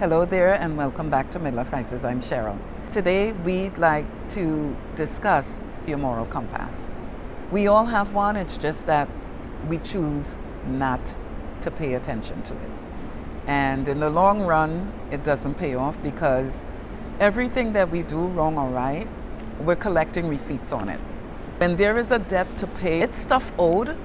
Hello there and welcome back to Midlife Crisis. I'm Cheryl. Today we'd like to discuss your moral compass. We all have one, it's just that we choose not to pay attention to it. And in the long run, it doesn't pay off because everything that we do, wrong or right, we're collecting receipts on it. When there is a debt to pay, it's stuff owed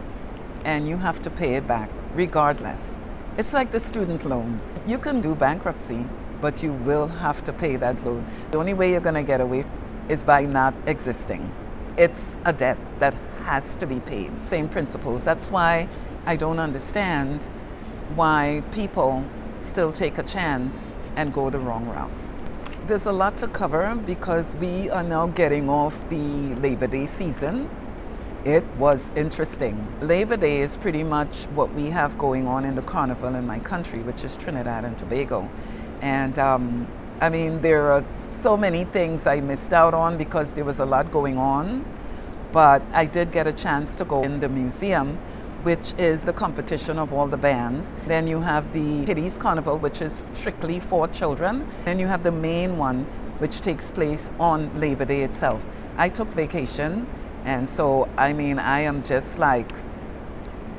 and you have to pay it back regardless. It's like the student loan. You can do bankruptcy, but you will have to pay that loan. The only way you're going to get away is by not existing. It's a debt that has to be paid. Same principles. That's why I don't understand why people still take a chance and go the wrong route. There's a lot to cover because we are now getting off the Labor Day season. It was interesting. Labor Day is pretty much what we have going on in the carnival in my country, which is Trinidad and Tobago. And there are so many things I missed out on because there was a lot going on. But I did get a chance to go in the museum, which is the competition of all the bands. Then you have the Kiddies Carnival, which is strictly for children. Then you have the main one, which takes place on Labor Day itself. I took vacation. And so, I am just like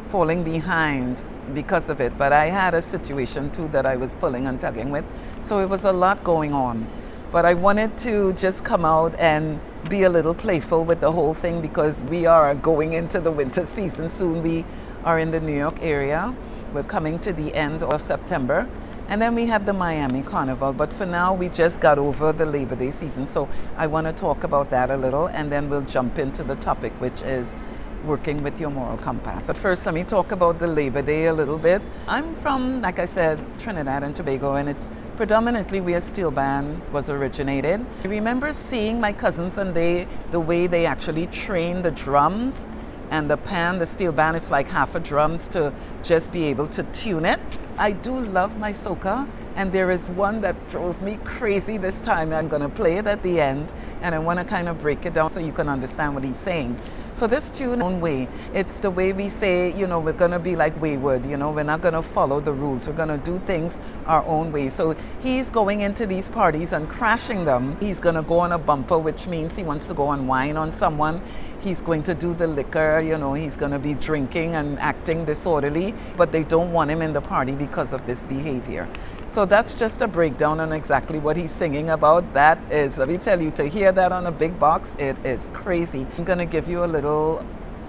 falling behind because of it. But I had a situation too that I was pulling and tugging with. So it was a lot going on. But I wanted to just come out and be a little playful with the whole thing because we are going into the winter season soon. We are in the New York area. We're coming to the end of September. And then we have the Miami Carnival, but for now we just got over the Labor Day season. So I want to talk about that a little and then we'll jump into the topic, which is working with your moral compass. But first, let me talk about the Labor Day a little bit. I'm from, like I said, Trinidad and Tobago, and it's predominantly where steel band was originated. I remember seeing my cousins and the way they actually train the drums and the steel band, it's like half a drums to just be able to tune it. I do love my soca, and there is one that drove me crazy this time. I'm going to play it at the end, and I want to kind of break it down so you can understand what he's saying. So this tune, own way, it's the way we say, we're going to be like wayward, we're not going to follow the rules. We're going to do things our own way. So he's going into these parties and crashing them. He's going to go on a bumper, which means he wants to go and whine on someone. He's going to do the liquor, he's going to be drinking and acting disorderly, but they don't want him in the party because of this behavior. So that's just a breakdown on exactly what he's singing about. That is, let me tell you, to hear that on a big box, it is crazy. I'm going to give you a little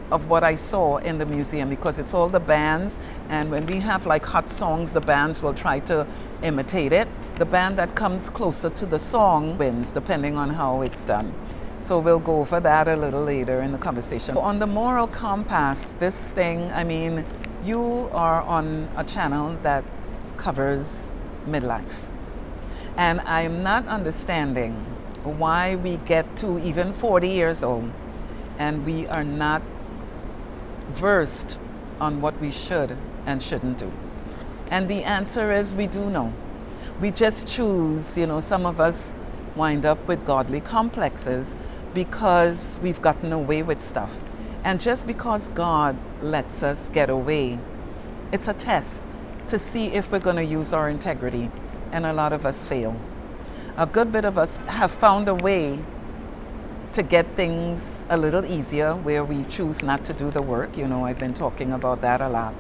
of what I saw in the museum because it's all the bands, and when we have like hot songs, the bands will try to imitate it. The band that comes closer to the song wins, depending on how it's done. So we'll go over that a little later in the conversation. On the moral compass, this thing, you are on a channel that covers midlife. And I'm not understanding why we get to even 40 years old and we are not versed on what we should and shouldn't do. And the answer is we do know. We just choose, some of us wind up with godly complexes because we've gotten away with stuff. And just because God lets us get away, it's a test to see if we're going to use our integrity. And a lot of us fail. A good bit of us have found a way to get things a little easier where we choose not to do the work. I've been talking about that a lot.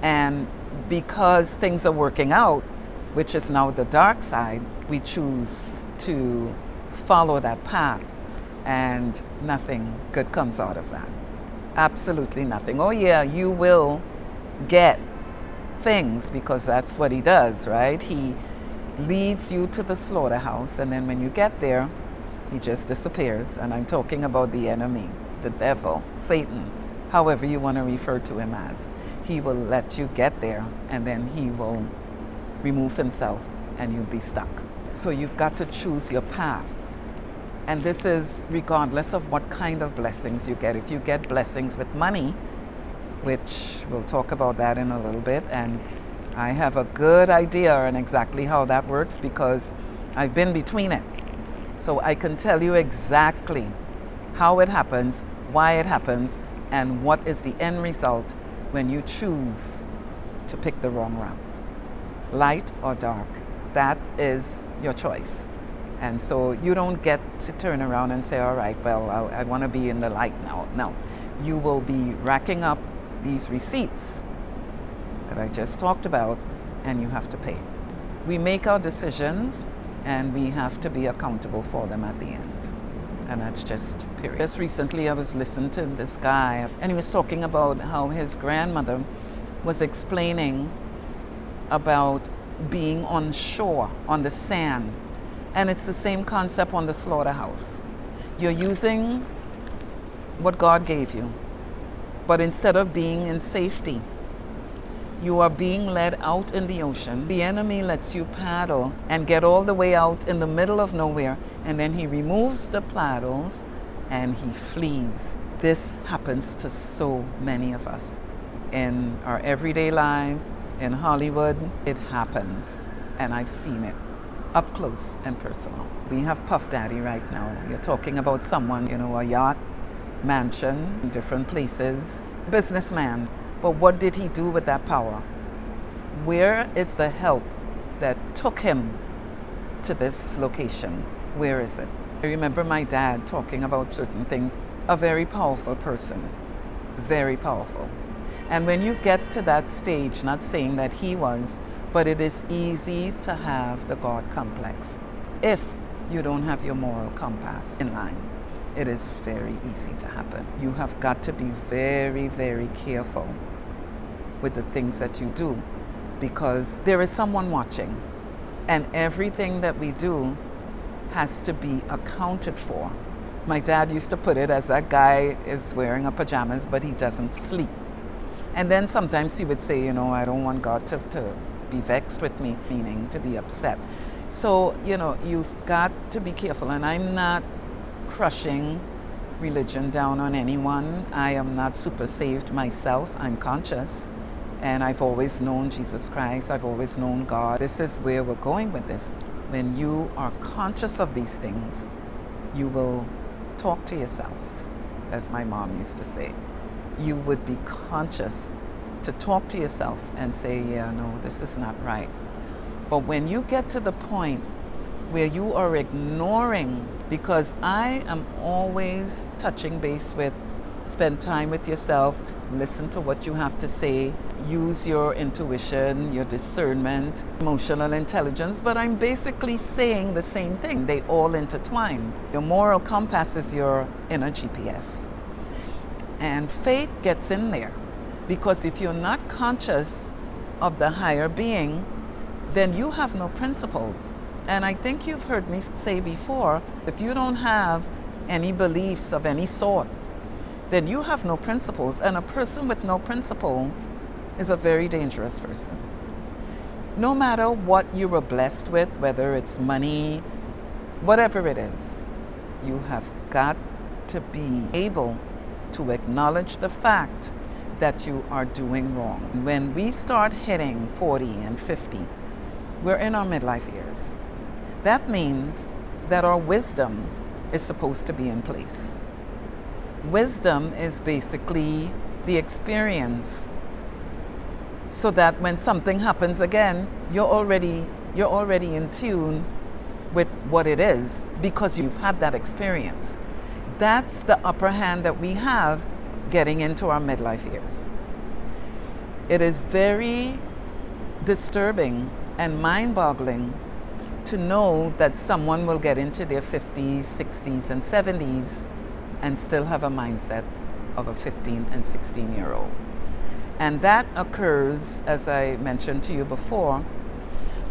And because things are working out, which is now the dark side, we choose to follow that path and nothing good comes out of that. Absolutely nothing. Oh yeah, you will get things because that's what he does, right? He leads you to the slaughterhouse, and then when you get there, he just disappears. And I'm talking about the enemy, the devil, Satan, however you want to refer to him as. He will let you get there, and then he will remove himself, and you'll be stuck. So you've got to choose your path. And this is regardless of what kind of blessings you get. If you get blessings with money, which we'll talk about that in a little bit, and I have a good idea on exactly how that works because I've been between it. So I can tell you exactly how it happens, why it happens, and what is the end result when you choose to pick the wrong route. Light or dark, that is your choice. And so you don't get to turn around and say, all right, well, I want to be in the light now. No, you will be racking up these receipts that I just talked about, and you have to pay. We make our decisions, and we have to be accountable for them at the end. And that's just period. Just recently I was listening to this guy, and he was talking about how his grandmother was explaining about being on shore, on the sand. And it's the same concept on the slaughterhouse. You're using what God gave you, but instead of being in safety, you are being led out in the ocean. The enemy lets you paddle and get all the way out in the middle of nowhere, and then he removes the paddles and he flees. This happens to so many of us in our everyday lives, in Hollywood. It happens, and I've seen it up close and personal. We have Puff Daddy right now. You're talking about someone, a yacht, mansion, different places, businessman. But what did he do with that power? Where is the help that took him to this location? Where is it? I remember my dad talking about certain things. A very powerful person, very powerful. And when you get to that stage, not saying that he was, but it is easy to have the God complex if you don't have your moral compass in line. It is very easy to happen. You have got to be very, very careful with the things that you do, because there is someone watching, and everything that we do has to be accounted for. My dad used to put it as that guy is wearing a pajamas, but he doesn't sleep. And then sometimes he would say, I don't want God to be vexed with me, meaning to be upset. So, you've got to be careful. And I'm not crushing religion down on anyone. I am not super saved myself. I'm conscious. And I've always known Jesus Christ. I've always known God. This is where we're going with this. When you are conscious of these things, you will talk to yourself, as my mom used to say. You would be conscious to talk to yourself and say, yeah, no, this is not right. But when you get to the point where you are ignoring, because I am always touching base with, spend time with yourself, listen to what you have to say, use your intuition, your discernment, emotional intelligence, but I'm basically saying the same thing. They all intertwine. Your moral compass is your inner GPS. And faith gets in there, because if you're not conscious of the higher being, then you have no principles. And I think you've heard me say before, if you don't have any beliefs of any sort, then you have no principles. And a person with no principles is a very dangerous person. No matter what you were blessed with, whether it's money, whatever it is, you have got to be able to acknowledge the fact that you are doing wrong. When we start hitting 40 and 50, we're in our midlife years. That means that our wisdom is supposed to be in place. Wisdom is basically the experience, so that when something happens again, you're already in tune with what it is, because you've had that experience. That's the upper hand that we have getting into our midlife years. It is very disturbing and mind-boggling to know that someone will get into their 50s, 60s, and 70s and still have a mindset of a 15 and 16-year-old. And that occurs, as I mentioned to you before,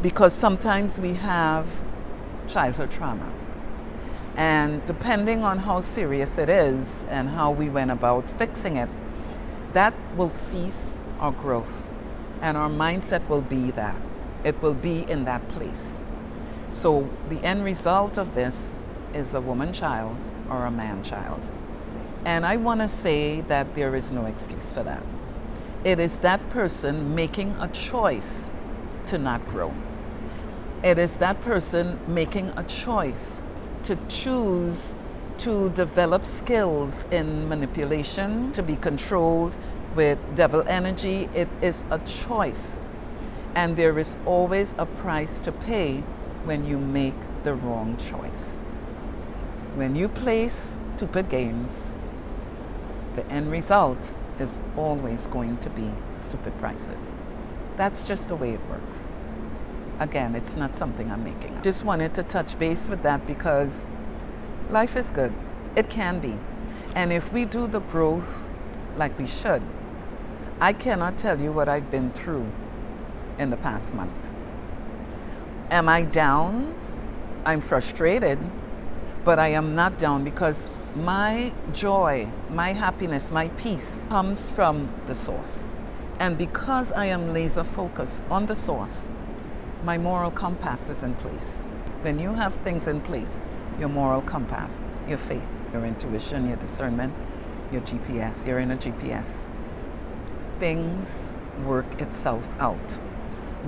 because sometimes we have childhood trauma. And depending on how serious it is and how we went about fixing it, that will cease our growth. And our mindset will be that. It will be in that place. So the end result of this is a woman child or a man child. And I want to say that there is no excuse for that. It is that person making a choice to not grow. It is that person making a choice to choose to develop skills in manipulation, to be controlled with devil energy. It is a choice. And there is always a price to pay when you make the wrong choice. When you play stupid games, the end result is always going to be stupid prices. That's just the way it works. Again, it's not something I'm making up. Just wanted to touch base with that because life is good. It can be. And if we do the growth like we should, I cannot tell you what I've been through in the past month. Am I down? I'm frustrated, but I am not down because my joy, my happiness, my peace comes from the source. And because I am laser focused on the source, my moral compass is in place. When you have things in place, your moral compass, your faith, your intuition, your discernment, your GPS, you're in a GPS, things work itself out.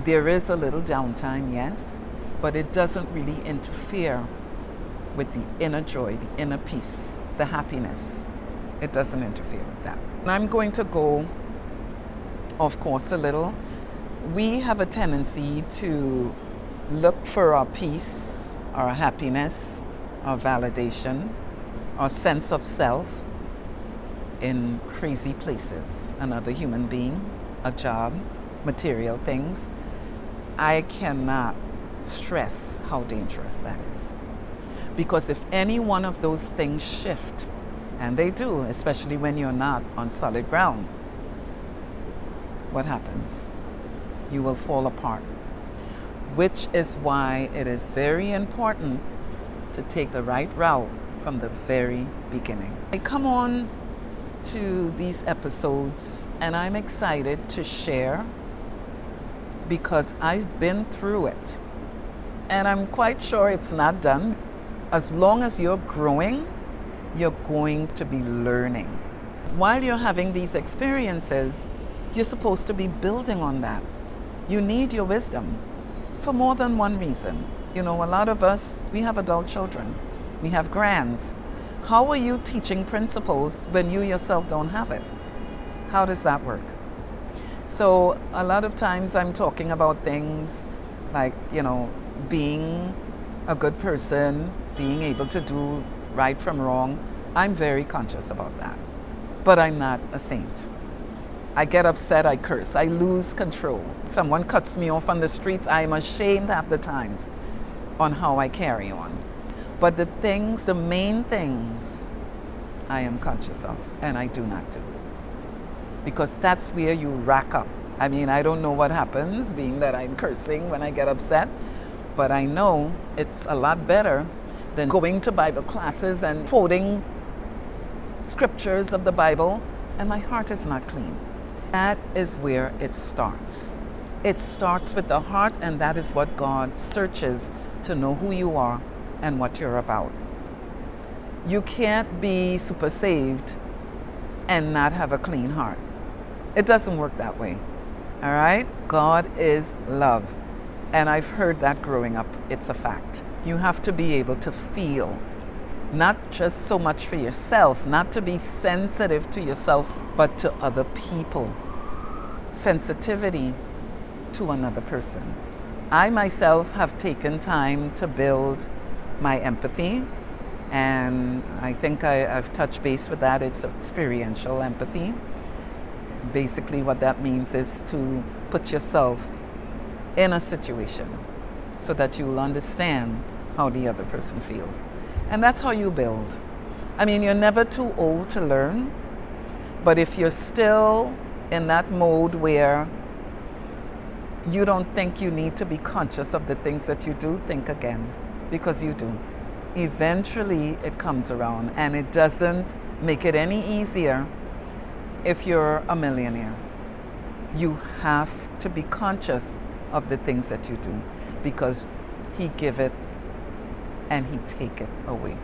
There is a little downtime, yes, but it doesn't really interfere with the inner joy, the inner peace, the happiness. It doesn't interfere with that. And I'm going to go, of course, a little. We have a tendency to look for our peace, our happiness, our validation, our sense of self in crazy places. Another human being, a job, material things. I cannot stress how dangerous that is. Because if any one of those things shift, and they do, especially when you're not on solid ground, what happens? You will fall apart. Which is why it is very important to take the right route from the very beginning. I come on to these episodes and I'm excited to share because I've been through it. And I'm quite sure it's not done. As long as you're growing, you're going to be learning. While you're having these experiences, you're supposed to be building on that. You need your wisdom for more than one reason. You know, a lot of us, we have adult children. We have grands. How are you teaching principles when you yourself don't have it? How does that work? So a lot of times I'm talking about things like, you know, being a good person, being able to do right from wrong. I'm very conscious about that. But I'm not a saint. I get upset, I curse, I lose control. Someone cuts me off on the streets, I'm ashamed half the times on how I carry on. But the things, the main things, I am conscious of and I do not do. Because that's where you rack up. I mean, I don't know what happens, being that I'm cursing when I get upset, but I know it's a lot better than going to Bible classes and quoting scriptures of the Bible, and my heart is not clean. That is where it starts. It starts with the heart, and that is what God searches to know who you are and what you're about. You can't be super saved and not have a clean heart. It doesn't work that way. All right? God is love. And I've heard that growing up. It's a fact. You have to be able to feel, not just so much for yourself, not to be sensitive to yourself, but to other people. Sensitivity to another person. I myself have taken time to build my empathy, and I think I've touched base with that. It's experiential empathy. Basically what that means is to put yourself in a situation so that you'll understand how the other person feels. And that's how you build. I mean, you're never too old to learn, but if you're still in that mode where you don't think you need to be conscious of the things that you do, think again, because you do. Eventually it comes around, and it doesn't make it any easier if you're a millionaire. You have to be conscious of the things that you do, because He giveth and He taketh away.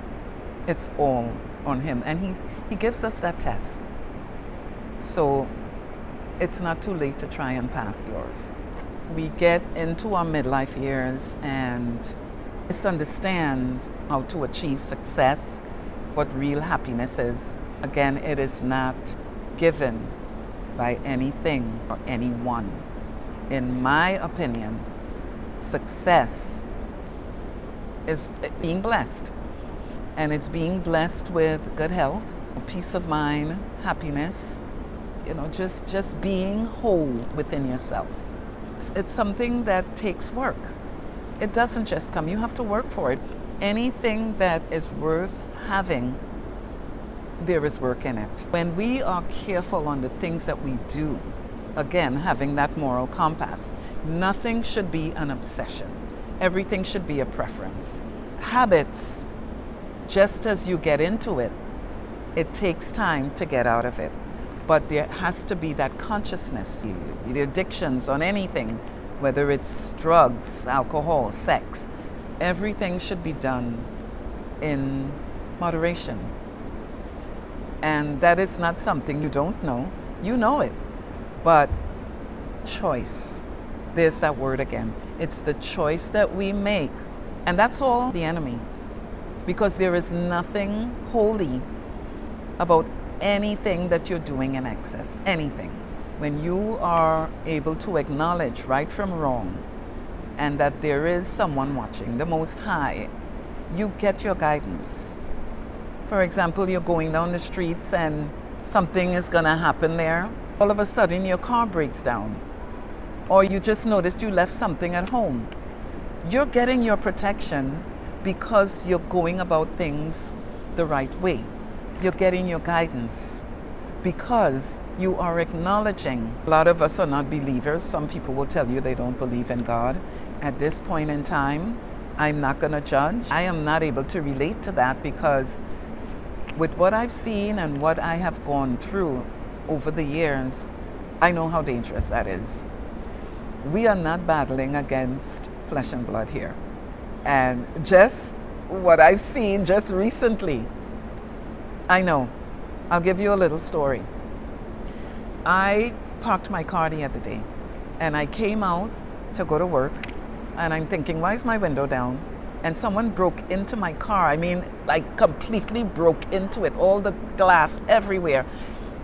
It's all on Him, and He gives us that test. So it's not too late to try and pass yours. We get into our midlife years and misunderstand how to achieve success, what real happiness is. Again, it is not given by anything or anyone. In my opinion, success is being blessed. And it's being blessed with good health, peace of mind, happiness, just being whole within yourself. It's something that takes work. It doesn't just come, you have to work for it. Anything that is worth having, there is work in it. When we are careful on the things that we do, again, having that moral compass, nothing should be an obsession. Everything should be a preference. Habits, just as you get into it, it takes time to get out of it. But there has to be that consciousness. The addictions on anything, whether it's drugs, alcohol, sex, everything should be done in moderation. And that is not something you don't know. You know it. But choice, there's that word again. It's the choice that we make. And that's all the enemy. Because there is nothing holy about anything that you're doing in excess. Anything. When you are able to acknowledge right from wrong and that there is someone watching, the Most High, you get your guidance. For example, you're going down the streets and something is going to happen there. All of a sudden your car breaks down. Or you just noticed you left something at home. You're getting your protection because you're going about things the right way. You're getting your guidance because you are acknowledging. A lot of us are not believers. Some people will tell you they don't believe in God. At this point in time, I'm not going to judge. I am not able to relate to that because with what I've seen and what I have gone through over the years, I know how dangerous that is. We are not battling against flesh and blood here. And just what I've seen just recently, I know. I'll give you a little story. I parked my car the other day and I came out to go to work and I'm thinking, why is my window down? And someone broke into my car. I mean, like completely broke into it, all the glass everywhere.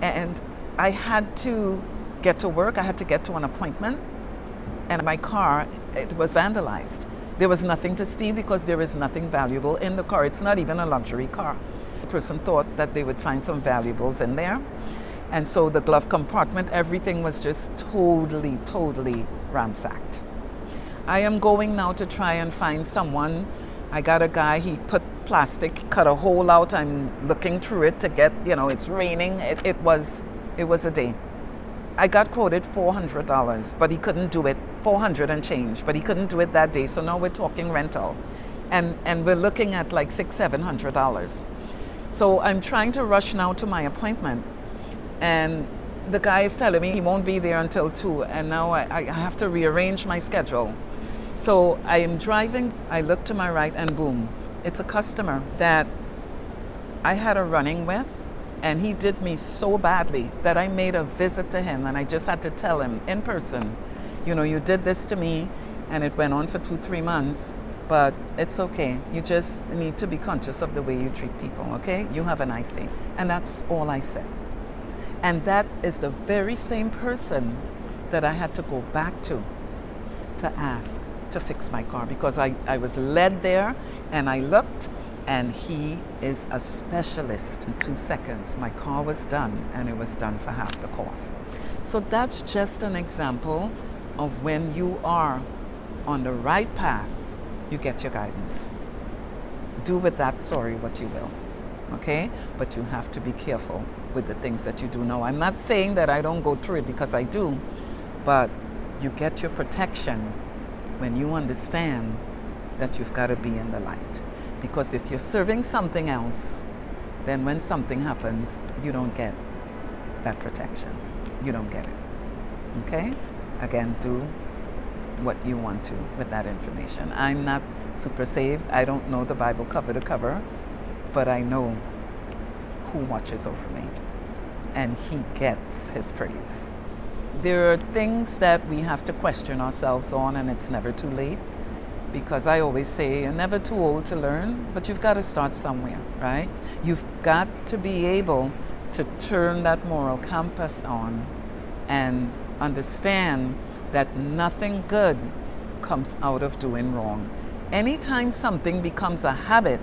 And I had to get to work. I had to get to an appointment. And my car, it was vandalized. There was nothing to steal because there is nothing valuable in the car. It's not even a luxury car. The person thought that they would find some valuables in there. And so the glove compartment, everything was just totally ransacked. I am going now to try and find someone. I got a guy, he put plastic, cut a hole out. I'm looking through it to get, it's raining. It was a day. I got quoted $400, but he couldn't do it, 400 and change, but he couldn't do it that day. So now we're talking rental. And we're looking at like $600-700. So I'm trying to rush now to my appointment. And the guy is telling me he won't be there until 2. And now I have to rearrange my schedule. So I am driving, I look to my right and boom, it's a customer that I had a run-in with. And he did me so badly that I made a visit to him and I just had to tell him in person, you did this to me and it went on for 2-3 months, but it's okay. You just need to be conscious of the way you treat people, okay? You have a nice day. And that's all I said. And that is the very same person that I had to go back to ask to fix my car because I was led there and I looked. And he is a specialist. In 2 seconds, my car was done, and it was done for half the cost. So that's just an example of when you are on the right path, you get your guidance. Do with that story what you will, okay? But you have to be careful with the things that you do know. I'm not saying that I don't go through it because I do, but you get your protection when you understand that you've got to be in the light. Because if you're serving something else, then when something happens, you don't get that protection. You don't get it. Okay? Again, do what you want to with that information. I'm not super saved. I don't know the Bible cover to cover, but I know who watches over me. And he gets his praise. There are things that we have to question ourselves on, and it's never too late. Because I always say, you're never too old to learn, but you've got to start somewhere, right? You've got to be able to turn that moral compass on and understand that nothing good comes out of doing wrong. Anytime something becomes a habit,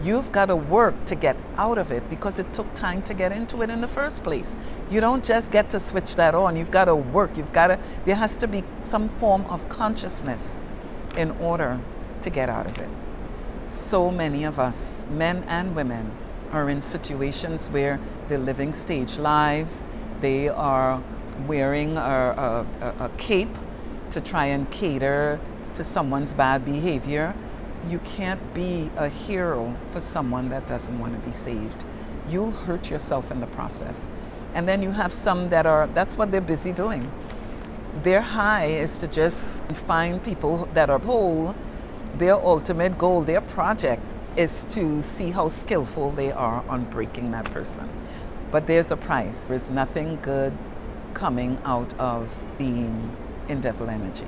you've got to work to get out of it because it took time to get into it in the first place. You don't just get to switch that on. You've got to work. There has to be some form of consciousness in order to get out of it. So many of us, men and women, are in situations where they're living stage lives. They are wearing a cape to try and cater to someone's bad behavior. You can't be a hero for someone that doesn't want to be saved. You'll hurt yourself in the process. And then you have some that's what they're busy doing. Their high is to just find people that are whole. Their ultimate goal, their project, is to see how skillful they are on breaking that person. But there's a price. There's nothing good coming out of being in devil energy.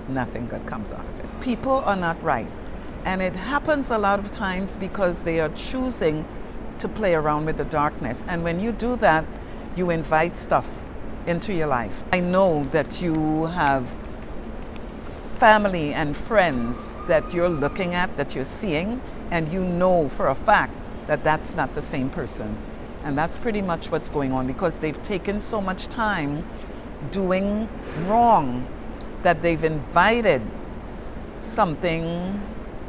Nothing good comes out of it. People are not right. And it happens a lot of times because they are choosing to play around with the darkness. And when you do that, you invite stuff into your life. I know that you have family and friends that you're looking at, that you're seeing, and you know for a fact that that's not the same person. And that's pretty much what's going on because they've taken so much time doing wrong that they've invited something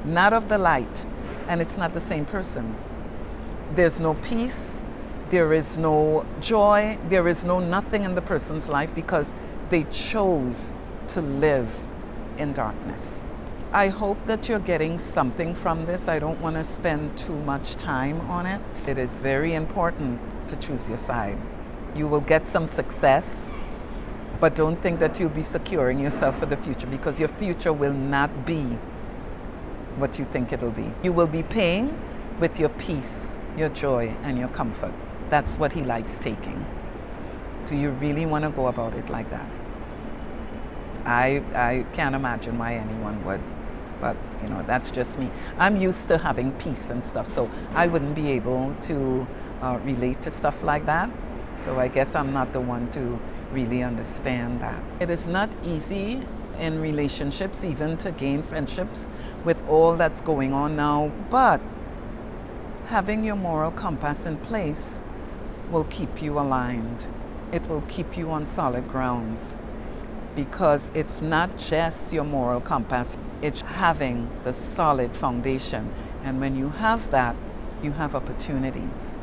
not of the light, and it's not the same person. There's no peace, there is no joy, there is no nothing in the person's life because they chose to live in darkness. I hope that you're getting something from this. I don't want to spend too much time on it. It is very important to choose your side. You will get some success, but don't think that you'll be securing yourself for the future because your future will not be what you think it'll be. You will be paying with your peace, your joy, and your comfort. That's what he likes taking. Do you really want to go about it like that? I can't imagine why anyone would, but that's just me. I'm used to having peace and stuff, so I wouldn't be able to relate to stuff like that. So I guess I'm not the one to really understand that. It is not easy in relationships, even to gain friendships with all that's going on now, but having your moral compass in place will keep you aligned. It will keep you on solid grounds because it's not just your moral compass, it's having the solid foundation. And when you have that, you have opportunities.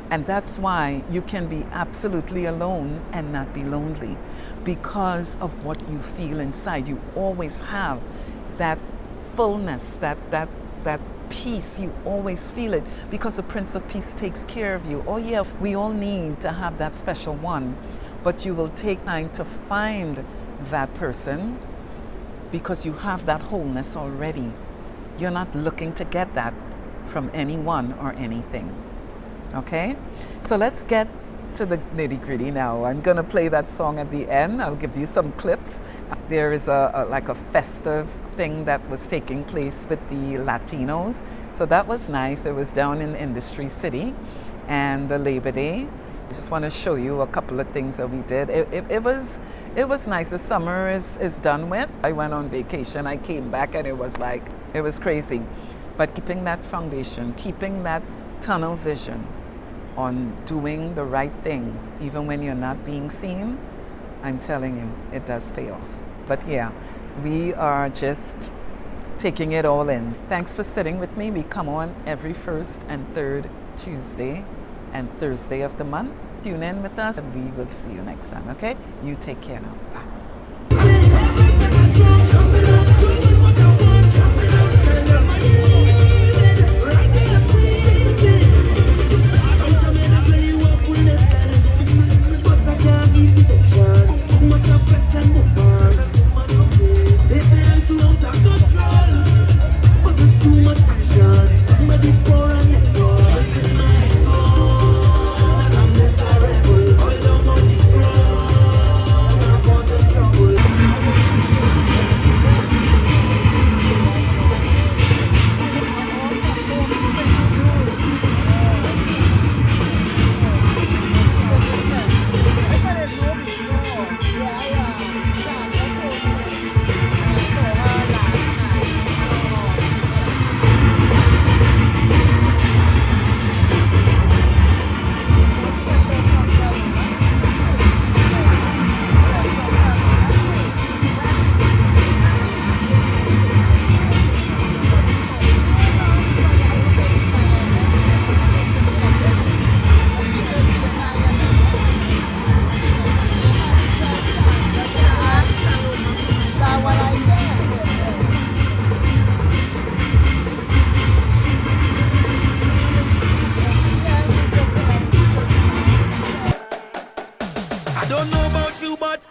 And that's why you can be absolutely alone and not be lonely because of what you feel inside. You always have that fullness, that peace. You always feel it because the Prince of Peace takes care of you. Oh yeah, we all need to have that special one, but you will take time to find that person because you have that wholeness already. You're not looking to get that from anyone or anything. Okay, so let's get to the nitty-gritty now. I'm gonna play that song at the end. I'll give you some clips. There is like a festive thing that was taking place with the Latinos, so that was nice. It was down in Industry City, and the Labor Day. I just want to show you a couple of things that we did. It was nice. The summer is done with. I went on vacation. I came back and it was crazy. But keeping that foundation, keeping that tunnel vision on doing the right thing, even when you're not being seen, I'm telling you, it does pay off. But yeah, we are just taking it all in. Thanks for sitting with me. We come on every first and third Tuesday and Thursday of the month. Tune in with us and we will see you next time, okay? You take care now. Bye.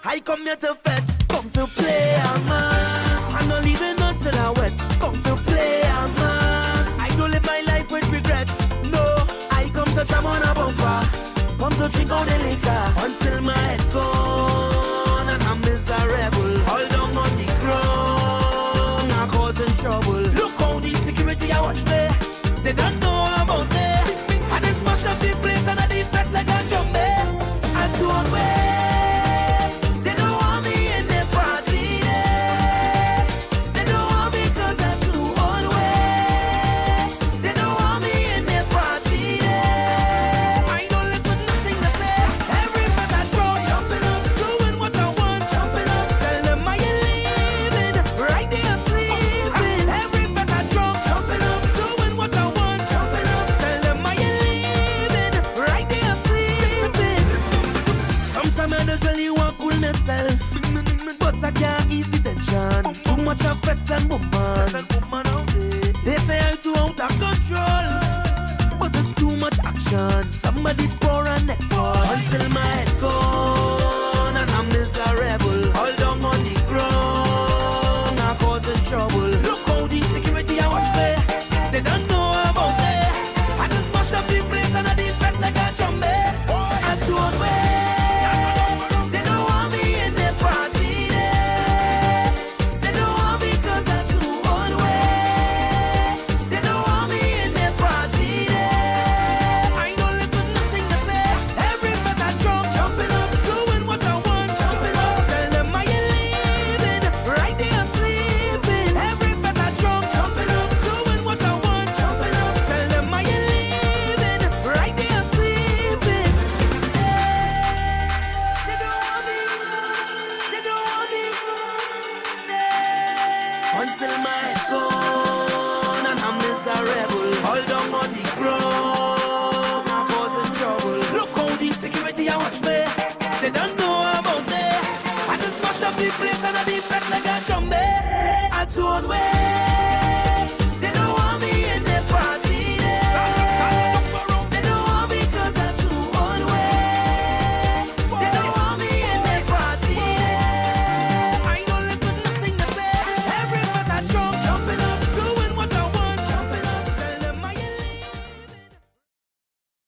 I come here to fetch, come to play a mass. I'm not leaving until I wet. Come to play a mass. I don't live my life with regrets. No, I come to jam on a bumper. Come to drink on the liquor until my head gone and I'm miserable. All down on the ground, I'm causing trouble. Look how the security I watch me. They don't know about me. And it's mash up the place and I defect like a jumbe. I do one way. They don't want me in the party there. They don't want me cause I'm too one way. They don't want me in the party there. I don't listen nothing to say. Every fat I throw, jumping up, doing what I want, jumping up. Tell them I ain't leaving, right there sleeping. Every fat I throw, jumping up, doing what I want, jumping up. Tell them I ain't leaving, right there sleeping. Sometimes I just really want cool myself, but I can't ease the tension. Too much affect and woman. They say I'm too out of control, but it's too much action. Somebody pour an next one until my head gone and I'm miserable. All down on the ground, I'm causing trouble. Look how the security I watch me. They don't know about me. I just mash up the place and I defect like a jumbe. I do one way. They don't want me in the party there. They don't want me cause I'm too one way. They don't want me in the party there. I don't listen nothing to say. Every fat I drunk, jumping up, doing what I want, jumping up. Tell them I ain't leaving, right there sleeping. Every fat I drunk, jumping up, doing what I want, jumping up. Tell them I ain't leaving, right there sleeping. They don't want me, they don't want me. Until my head gone and I'm miserable. All down on the ground, I'm causing trouble. Look how the security I watch me. They don't know about me. I just mash up the place and I defect like a jumbe. I do one way.